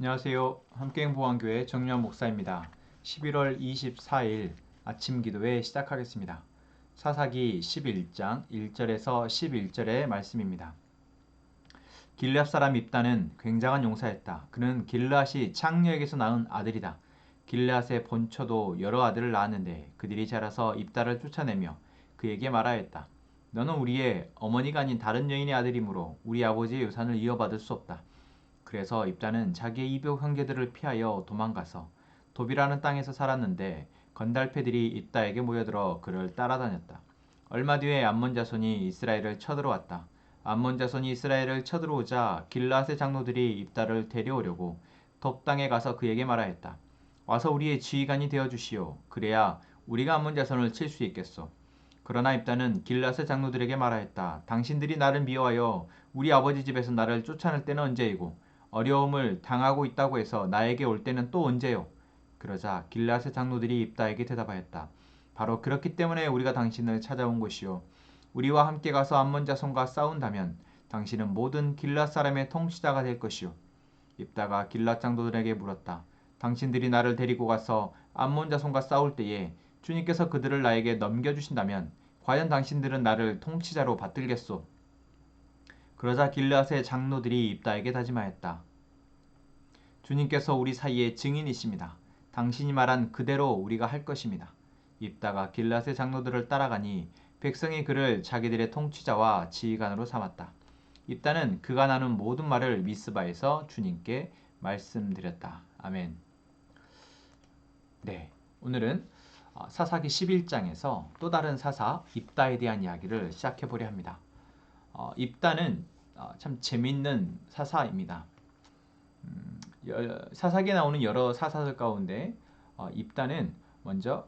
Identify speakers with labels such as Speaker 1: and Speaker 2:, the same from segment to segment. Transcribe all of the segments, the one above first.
Speaker 1: 안녕하세요. 함께행보안교회 정유한 목사입니다. 11월 24일 아침 기도회 시작하겠습니다. 사사기 11장 1절에서 11절의 말씀입니다. 길르앗 사람 입다는 굉장한 용사였다. 그는 길르앗이 창녀에게서 낳은 아들이다. 길르앗의 본처도 여러 아들을 낳았는데 그들이 자라서 입다를 쫓아내며 그에게 말하였다. 너는 우리의 어머니가 아닌 다른 여인의 아들이므로 우리 아버지의 유산을 이어받을 수 없다. 그래서 입다는 자기의 이복 형제들을 피하여 도망가서 도비라는 땅에서 살았는데 건달패들이 입다에게 모여들어 그를 따라다녔다. 얼마 뒤에 암몬 자손이 이스라엘을 쳐들어왔다. 암몬 자손이 이스라엘을 쳐들어오자 길르앗의 장로들이 입다를 데려오려고 돛 땅에 가서 그에게 말하였다. 와서 우리의 지휘관이 되어 주시오. 그래야 우리가 암몬 자손을 칠 수 있겠소. 그러나 입다는 길르앗의 장로들에게 말하였다. 당신들이 나를 미워하여 우리 아버지 집에서 나를 쫓아낼 때는 언제이고 어려움을 당하고 있다고 해서 나에게 올 때는 또 언제요? 그러자 길르앗의 장로들이 입다에게 대답하였다. 바로 그렇기 때문에 우리가 당신을 찾아온 것이요. 우리와 함께 가서 암몬 자손과 싸운다면 당신은 모든 길르앗 사람의 통치자가 될 것이요. 입다가 길르앗 장로들에게 물었다. 당신들이 나를 데리고 가서 암몬 자손과 싸울 때에 주님께서 그들을 나에게 넘겨주신다면 과연 당신들은 나를 통치자로 받들겠소? 그러자 길르앗의 장로들이 입다에게 다짐하였다. 주님께서 우리 사이에 증인이십니다. 당신이 말한 그대로 우리가 할 것입니다. 입다가 길르앗의 장로들을 따라가니 백성이 그를 자기들의 통치자와 지휘관으로 삼았다. 입다는 그가 나눈 모든 말을 미스바에서 주님께 말씀드렸다. 아멘. 네, 오늘은 사사기 11장에서 또 다른 사사 입다에 대한 이야기를 시작해 보려 합니다. 입다는 참 재미있는 사사입니다. 사사기에 나오는 여러 사사들 가운데 입다는 먼저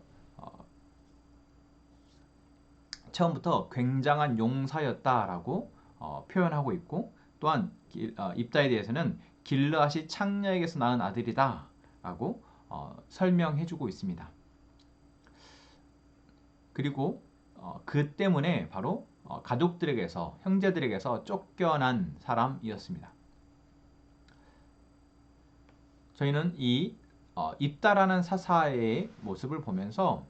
Speaker 1: 처음부터 굉장한 용사였다라고 표현하고 있고, 또한 입다에 대해서는 길르앗이 창녀에게서 낳은 아들이다라고 설명해주고 있습니다. 그리고 그 때문에 바로 가족들에게서, 형제들에게서 쫓겨난 사람이었습니다. 저희는 이 입다라는 사사의 모습을 보면서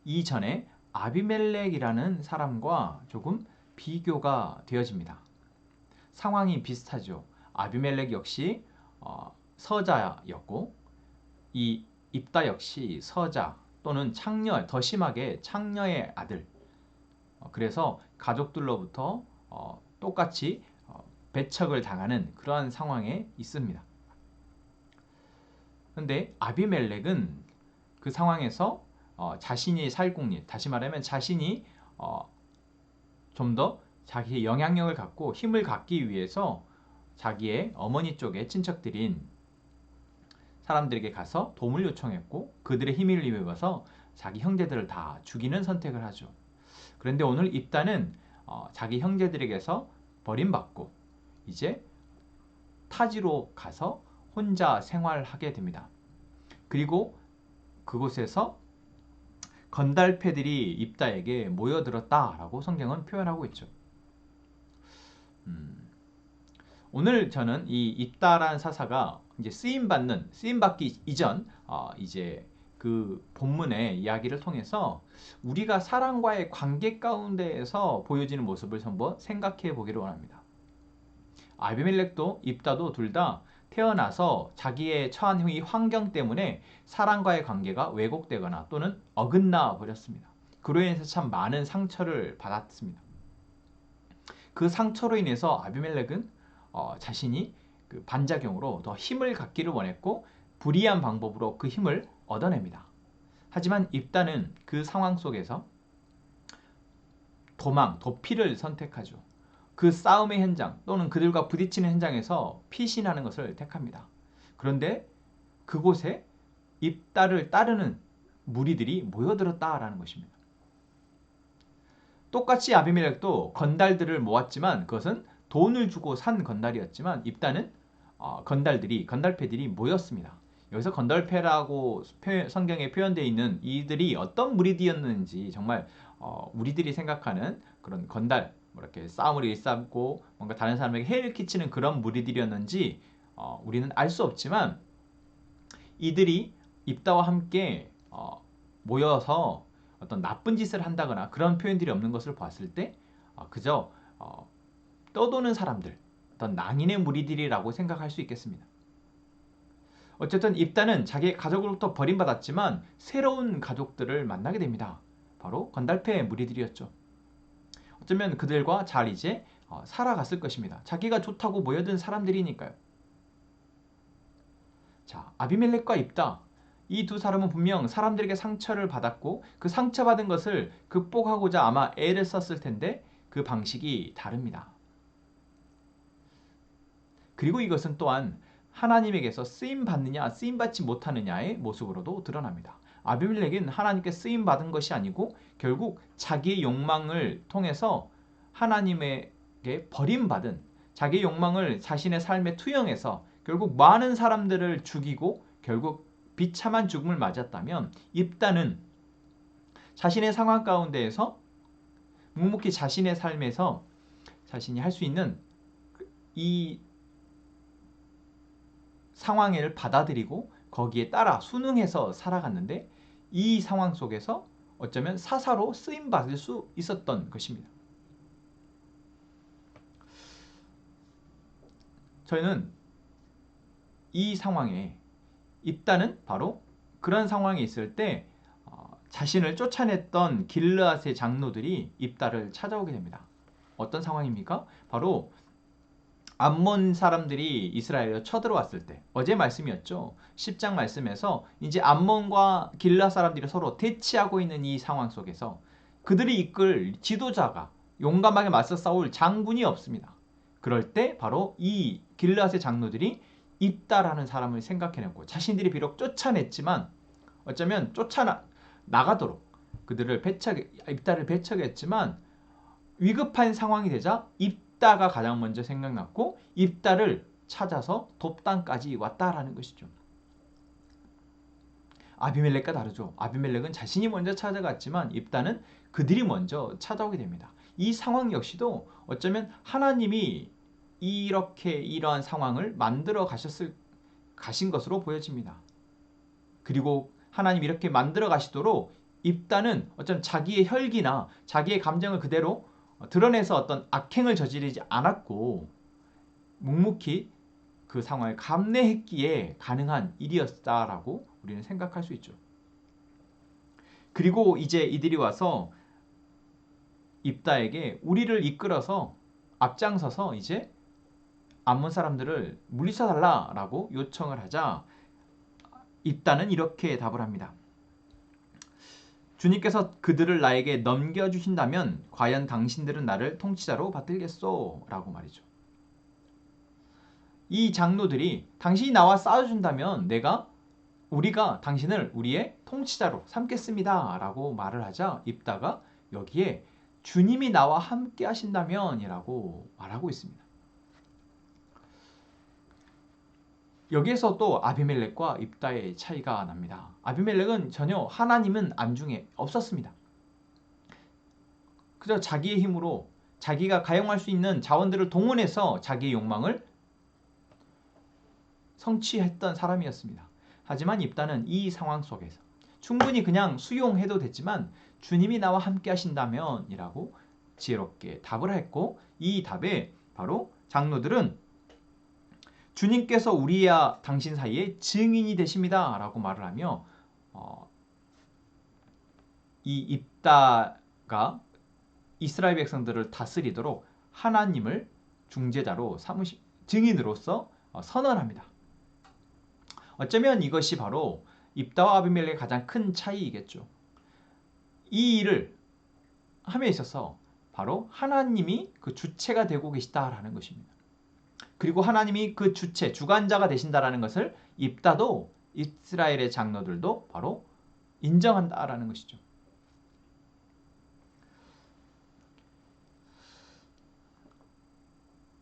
Speaker 1: 이전에 아비멜렉이라는 사람과 조금 비교가 되어집니다. 상황이 비슷하죠. 아비멜렉 역시 서자였고 이 입다 역시 서자 또는 창녀, 더 심하게 창녀의 아들. 그래서 가족들로부터 똑같이 배척을 당하는 그러한 상황에 있습니다. 그런데 아비멜렉은 그 상황에서 자신이 살궁리, 다시 말하면 자신이 좀 더 자기의 영향력을 갖고 힘을 갖기 위해서 자기의 어머니 쪽의 친척들인 사람들에게 가서 도움을 요청했고 그들의 힘을 입어서 자기 형제들을 다 죽이는 선택을 하죠. 그런데 오늘 입다는 자기 형제들에게서 버림받고 이제 타지로 가서 혼자 생활하게 됩니다. 그리고 그곳에서 건달패들이 입다에게 모여들었다라고 성경은 표현하고 있죠. 오늘 저는 이 입다라는 사사가 이제 쓰임받기 이전 이제 그 본문의 이야기를 통해서 우리가 사람과의 관계 가운데에서 보여지는 모습을 한번 생각해 보기를 원합니다. 아비멜렉도 입다도 둘 다 태어나서 자기의 처한 이 환경 때문에 사람과의 관계가 왜곡되거나 또는 어긋나 버렸습니다. 그로 인해서 참 많은 상처를 받았습니다. 그 상처로 인해서 아비멜렉은 자신이 그 반작용으로 더 힘을 갖기를 원했고 불이한 방법으로 그 힘을 얻어냅니다. 하지만 입다는 그 상황 속에서 도피를 선택하죠. 그 싸움의 현장 또는 그들과 부딪히는 현장에서 피신하는 것을 택합니다. 그런데 그곳에 입다를 따르는 무리들이 모여들었다라는 것입니다. 똑같이 아비멜렉도 건달들을 모았지만 그것은 돈을 주고 산 건달이었지만 입다는 건달패들이 모였습니다. 여기서 건달패라고 성경에 표현되어 있는 이들이 어떤 무리들이었는지 정말 우리들이 생각하는 그런 건달, 이렇게 싸움을 일삼고 뭔가 다른 사람에게 해를 끼치는 그런 무리들이었는지 우리는 알 수 없지만 이들이 입다와 함께 모여서 어떤 나쁜 짓을 한다거나 그런 표현들이 없는 것을 봤을 때 그저 떠도는 사람들, 어떤 낭인의 무리들이라고 생각할 수 있겠습니다. 어쨌든 입다는 자기의 가족으로부터 버림받았지만 새로운 가족들을 만나게 됩니다. 바로 건달패의 무리들이었죠. 어쩌면 그들과 잘 이제 살아갔을 것입니다. 자기가 좋다고 모여든 사람들이니까요. 자, 아비멜렉과 입다. 이 두 사람은 분명 사람들에게 상처를 받았고 그 상처받은 것을 극복하고자 아마 애를 썼을 텐데 그 방식이 다릅니다. 그리고 이것은 또한 하나님에게서 쓰임받느냐 쓰임받지 못하느냐의 모습으로도 드러납니다. 아비멜렉은 하나님께 쓰임받은 것이 아니고 결국 자기의 욕망을 통해서 하나님에게 버림받은 자기의 욕망을 자신의 삶에 투영해서 결국 많은 사람들을 죽이고 결국 비참한 죽음을 맞았다면 입다는 자신의 상황 가운데에서 묵묵히 자신의 삶에서 자신이 할 수 있는 이 상황을 받아들이고 거기에 따라 순응해서 살아갔는데 이 상황 속에서 어쩌면 사사로 쓰임받을 수 있었던 것입니다. 저희는 이 상황에 입다는 바로 그런 상황에 있을 때 자신을 쫓아냈던 길르앗의 장로들이 입다를 찾아오게 됩니다. 어떤 상황입니까? 바로 암몬 사람들이 이스라엘에 쳐들어왔을 때 어제 말씀이었죠. 10장 말씀에서 이제 암몬과 길르앗 사람들이 서로 대치하고 있는 이 상황 속에서 그들이 이끌 지도자가 용감하게 맞서 싸울 장군이 없습니다. 그럴 때 바로 이 길르앗의 장로들이 입다라는 사람을 생각해냈고 자신들이 비록 쫓아냈지만 어쩌면 쫓아나가도록 그들을 입다를 배척했지만 위급한 상황이 되자 입다가 가장 먼저 생각났고 입다를 찾아서 돕단까지 왔다라는 것이죠. 아비멜렉과 다르죠. 아비멜렉은 자신이 먼저 찾아갔지만 입다는 그들이 먼저 찾아오게 됩니다. 이 상황 역시도 어쩌면 하나님이 이러한 상황을 만들어 가신 것으로 보여집니다. 그리고 하나님 이렇게 만들어 가시도록 입다는 어쩌면 자기의 혈기나 자기의 감정을 그대로 드러내서 어떤 악행을 저지르지 않았고 묵묵히 그 상황을 감내했기에 가능한 일이었다라고 우리는 생각할 수 있죠. 그리고 이제 이들이 와서 입다에게 우리를 이끌어서 앞장서서 이제 암몬 사람들을 물리쳐 달라라고 요청을 하자 입다는 이렇게 답을 합니다. 주님께서 그들을 나에게 넘겨주신다면 과연 당신들은 나를 통치자로 받들겠소? 라고 말이죠. 이 장로들이 당신이 나와 싸워준다면 우리가 당신을 우리의 통치자로 삼겠습니다. 라고 말을 하자 입다가 여기에 주님이 나와 함께 하신다면 이라고 말하고 있습니다. 여기에서 또 아비멜렉과 입다의 차이가 납니다. 아비멜렉은 전혀 하나님은 안중에 없었습니다. 그저 자기의 힘으로 자기가 가용할 수 있는 자원들을 동원해서 자기의 욕망을 성취했던 사람이었습니다. 하지만 입다는 이 상황 속에서 충분히 그냥 수용해도 됐지만 주님이 나와 함께 하신다면 이라고 지혜롭게 답을 했고 이 답에 바로 장로들은 주님께서 우리와 당신 사이에 증인이 되십니다 라고 말을 하며 이 입다가 이스라엘 백성들을 다스리도록 하나님을 중재자로 증인으로서 선언합니다. 어쩌면 이것이 바로 입다와 아비멜렉의 가장 큰 차이이겠죠. 이 일을 함에 있어서 바로 하나님이 그 주체가 되고 계시다라는 것입니다. 그리고 하나님이 그 주관자가 되신다라는 것을 입다도 이스라엘의 장로들도 바로 인정한다라는 것이죠.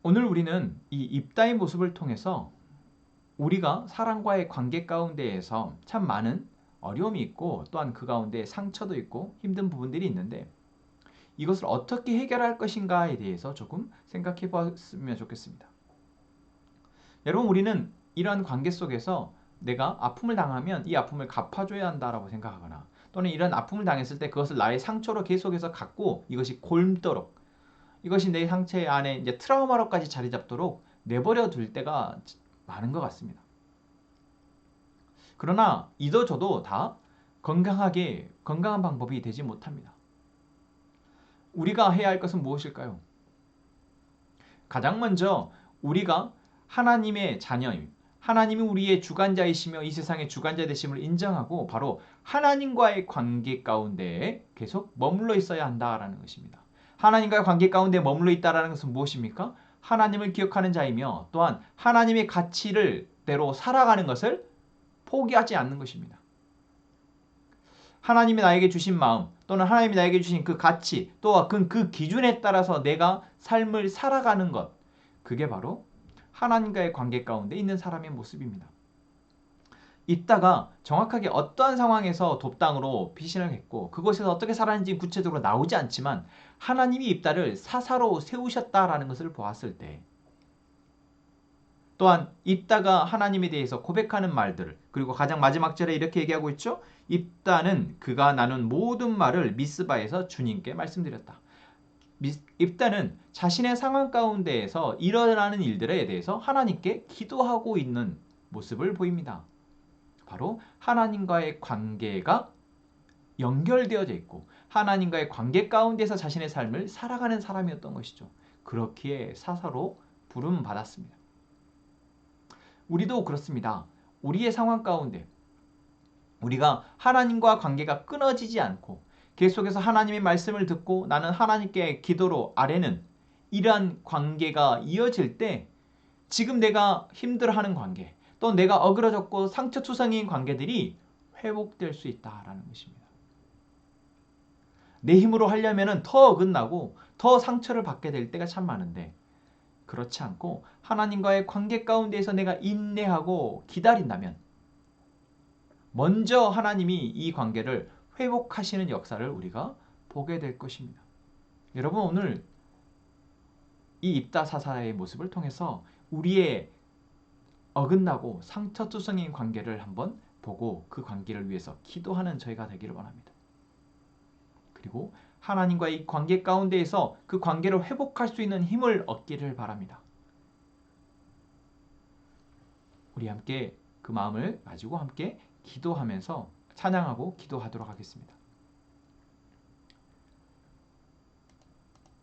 Speaker 1: 오늘 우리는 이 입다의 모습을 통해서 우리가 사람과의 관계 가운데에서 참 많은 어려움이 있고 또한 그 가운데 상처도 있고 힘든 부분들이 있는데 이것을 어떻게 해결할 것인가에 대해서 조금 생각해 봤으면 좋겠습니다. 여러분, 우리는 이러한 관계 속에서 내가 아픔을 당하면 이 아픔을 갚아줘야 한다라고 생각하거나, 또는 이런 아픔을 당했을 때 그것을 나의 상처로 계속해서 갖고 이것이 곪도록, 이것이 내 상처 안에 이제 트라우마로까지 자리 잡도록 내버려 둘 때가 많은 것 같습니다. 그러나 이도 저도 다 건강한 방법이 되지 못합니다. 우리가 해야 할 것은 무엇일까요? 가장 먼저 우리가 하나님의 자녀임, 하나님이 우리의 주관자이시며 이 세상의 주관자 되심을 인정하고 바로 하나님과의 관계 가운데 계속 머물러 있어야 한다라는 것입니다. 하나님과의 관계 가운데 머물러 있다라는 것은 무엇입니까? 하나님을 기억하는 자이며 또한 하나님의 가치를 대로 살아가는 것을 포기하지 않는 것입니다. 하나님이 나에게 주신 마음 또는 하나님이 나에게 주신 그 가치 또한 그 기준에 따라서 내가 삶을 살아가는 것, 그게 바로 하나님과의 관계 가운데 있는 사람의 모습입니다. 이따가 정확하게 어떠한 상황에서 돕당으로 피신을 했고 그곳에서 어떻게 살았는지 구체적으로 나오지 않지만 하나님이 입다를 사사로 세우셨다라는 것을 보았을 때, 또한 입다가 하나님에 대해서 고백하는 말들, 그리고 가장 마지막 절에 이렇게 얘기하고 있죠. 입다는 그가 나눈 모든 말을 미스바에서 주님께 말씀드렸다. 입다는 자신의 상황 가운데에서 일어나는 일들에 대해서 하나님께 기도하고 있는 모습을 보입니다. 바로 하나님과의 관계가 연결되어져 있고 하나님과의 관계 가운데서 자신의 삶을 살아가는 사람이었던 것이죠. 그렇기에 사사로 부름받았습니다. 우리도 그렇습니다. 우리의 상황 가운데 우리가 하나님과 관계가 끊어지지 않고 계속해서 하나님의 말씀을 듣고 나는 하나님께 기도로 아뢰는 이러한 관계가 이어질 때 지금 내가 힘들어하는 관계, 또 내가 어그러졌고 상처투성이인 관계들이 회복될 수 있다라는 것입니다. 내 힘으로 하려면 더 어긋나고 더 상처를 받게 될 때가 참 많은데, 그렇지 않고 하나님과의 관계 가운데에서 내가 인내하고 기다린다면 먼저 하나님이 이 관계를 회복하시는 역사를 우리가 보게 될 것입니다. 여러분, 오늘 이 입다사사의 모습을 통해서 우리의 어긋나고 상처투성인 관계를 한번 보고 그 관계를 위해서 기도하는 저희가 되기를 원합니다. 그리고 하나님과의 이 관계 가운데에서 그 관계를 회복할 수 있는 힘을 얻기를 바랍니다. 우리 함께 그 마음을 가지고 함께 기도하면서 찬양하고 기도하도록 하겠습니다.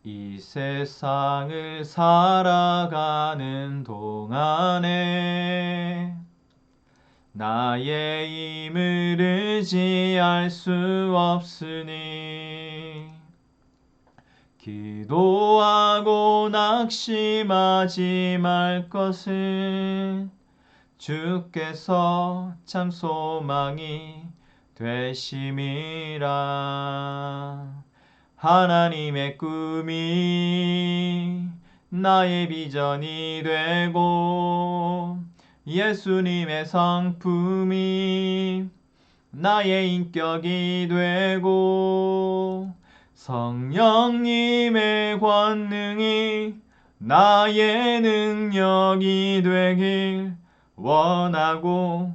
Speaker 1: 이 세상을 살아가는 동안에 나의 힘을 의지할 수 없으니 기도하고 낙심하지 말 것은 주께서 참 소망이 되심이라. 하나님의 꿈이 나의 비전이 되고 예수님의 성품이 나의 인격이 되고 성령님의 권능이 나의 능력이 되길 원하고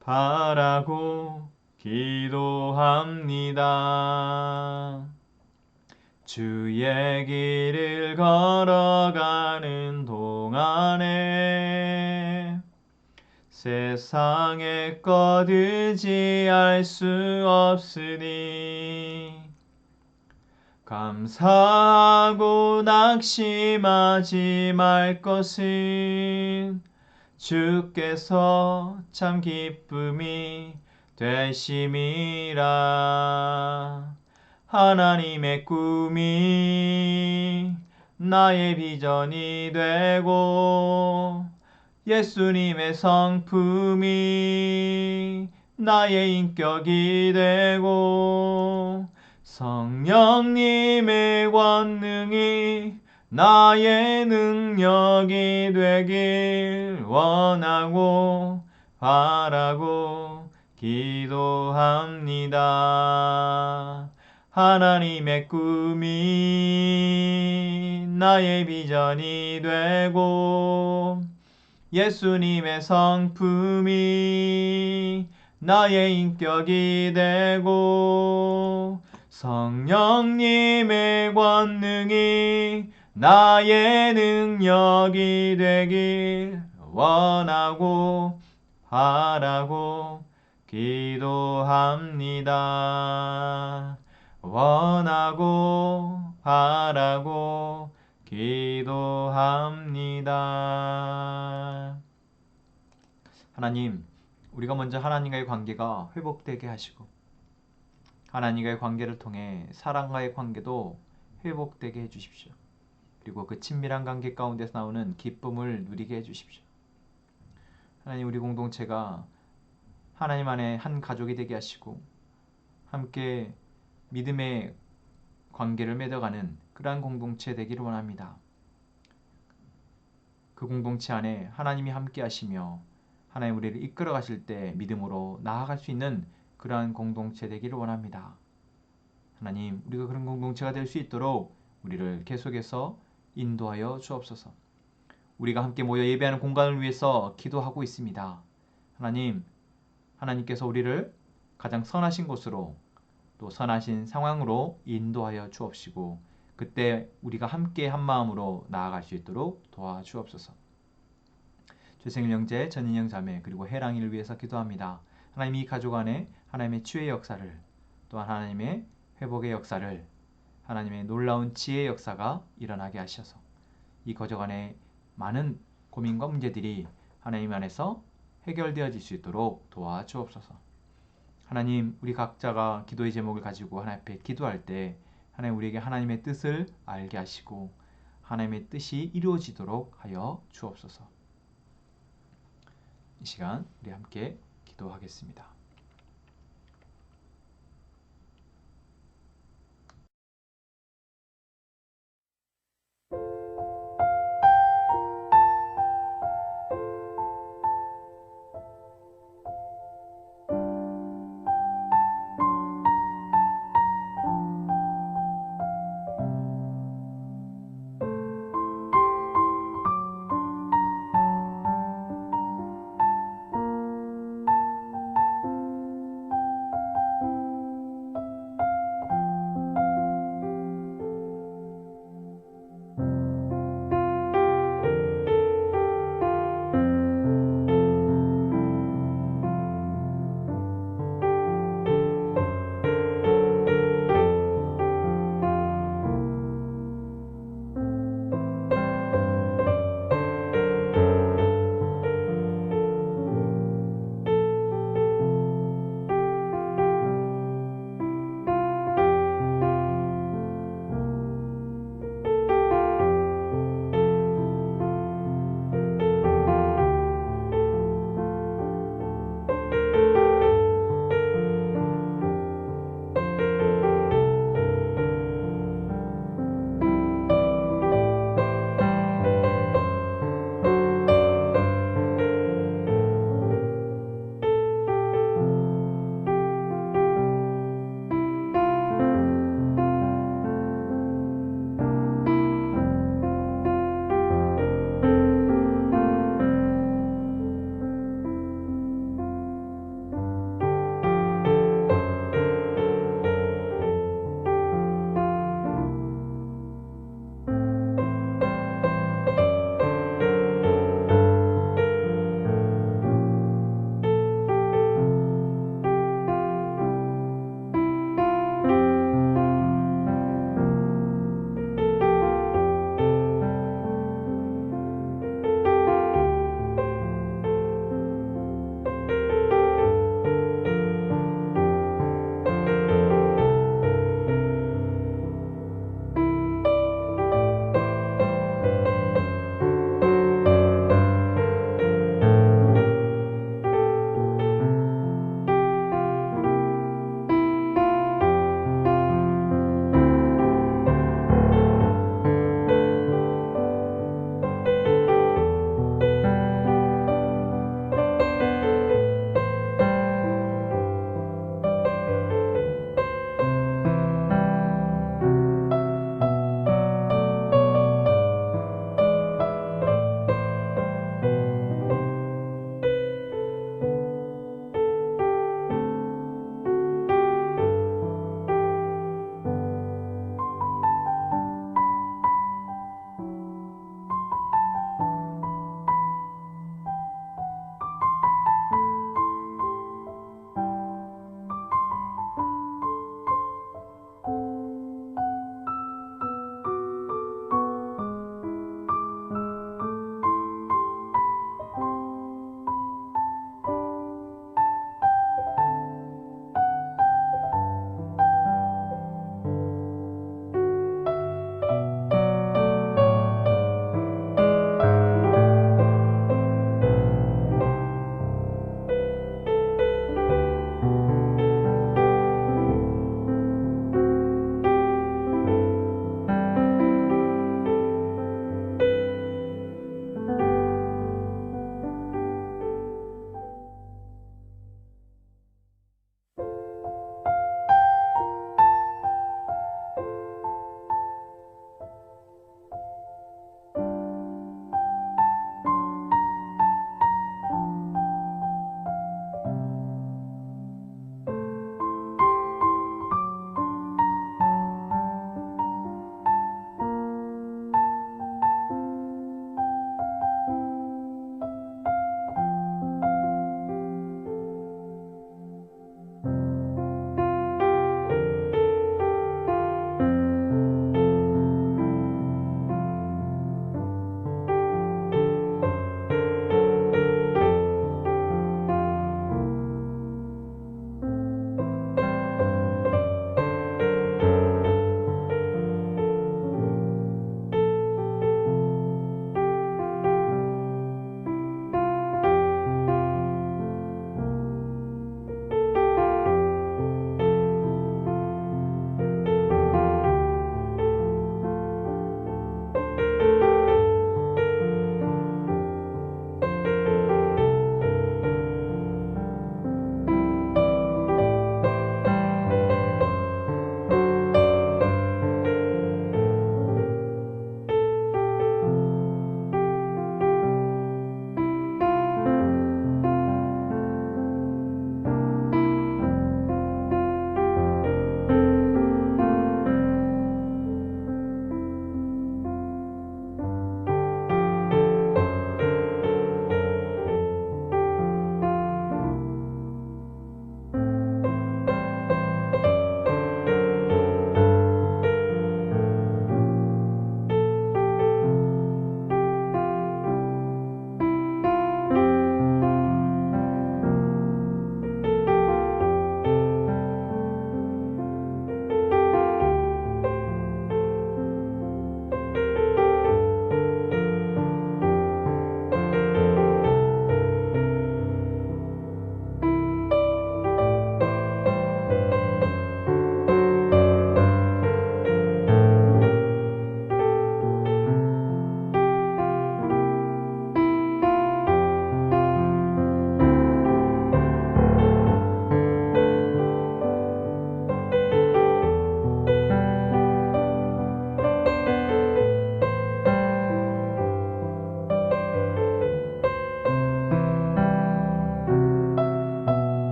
Speaker 1: 바라고 기도합니다. 주의 길을 걸어가는 동안에 세상의 것 의지할 수 없으니 감사하고 낙심하지 말 것은 주께서 참 기쁨이 되심이라. 하나님의 꿈이 나의 비전이 되고 예수님의 성품이 나의 인격이 되고 성령님의 권능이 나의 능력이 되길 원하고 바라고 기도합니다. 하나님의 꿈이 나의 비전이 되고 예수님의 성품이 나의 인격이 되고 성령님의 권능이 나의 능력이 되길 원하고 바라고 기도합니다. 원하고 바라고 기도합니다. 하나님, 우리가 먼저 하나님과의 관계가 회복되게 하시고 하나님과의 관계를 통해 사랑과의 관계도 회복되게 해주십시오. 그리고 그 친밀한 관계 가운데서 나오는 기쁨을 누리게 해주십시오. 하나님, 우리 공동체가 하나님 안에 한 가족이 되게 하시고 함께 믿음의 관계를 맺어가는 그러한 공동체 되기를 원합니다. 그 공동체 안에 하나님이 함께 하시며 하나님 우리를 이끌어 가실 때 믿음으로 나아갈 수 있는 그러한 공동체 되기를 원합니다. 하나님, 우리가 그런 공동체가 될 수 있도록 우리를 계속해서 인도하여 주옵소서. 우리가 함께 모여 예배하는 공간을 위해서 기도하고 있습니다. 하나님, 하나님께서 우리를 가장 선하신 곳으로 또 선하신 상황으로 인도하여 주옵시고 그때 우리가 함께 한 마음으로 나아갈 수 있도록 도와주옵소서. 최생일 형제, 전인영 자매 그리고 해랑이를 위해서 기도합니다. 하나님 이 가족 안에 하나님의 치유의 역사를 또한 하나님의 회복의 역사를 하나님의 놀라운 지혜의 역사가 일어나게 하셔서 이 가족 안에 많은 고민과 문제들이 하나님 안에서 해결되어질 수 있도록 도와주옵소서. 하나님, 우리 각자가 기도의 제목을 가지고 하나님 앞에 기도할 때 하나님 우리에게 하나님의 뜻을 알게 하시고 하나님의 뜻이 이루어지도록 하여 주옵소서. 이 시간 우리 함께 기도하겠습니다.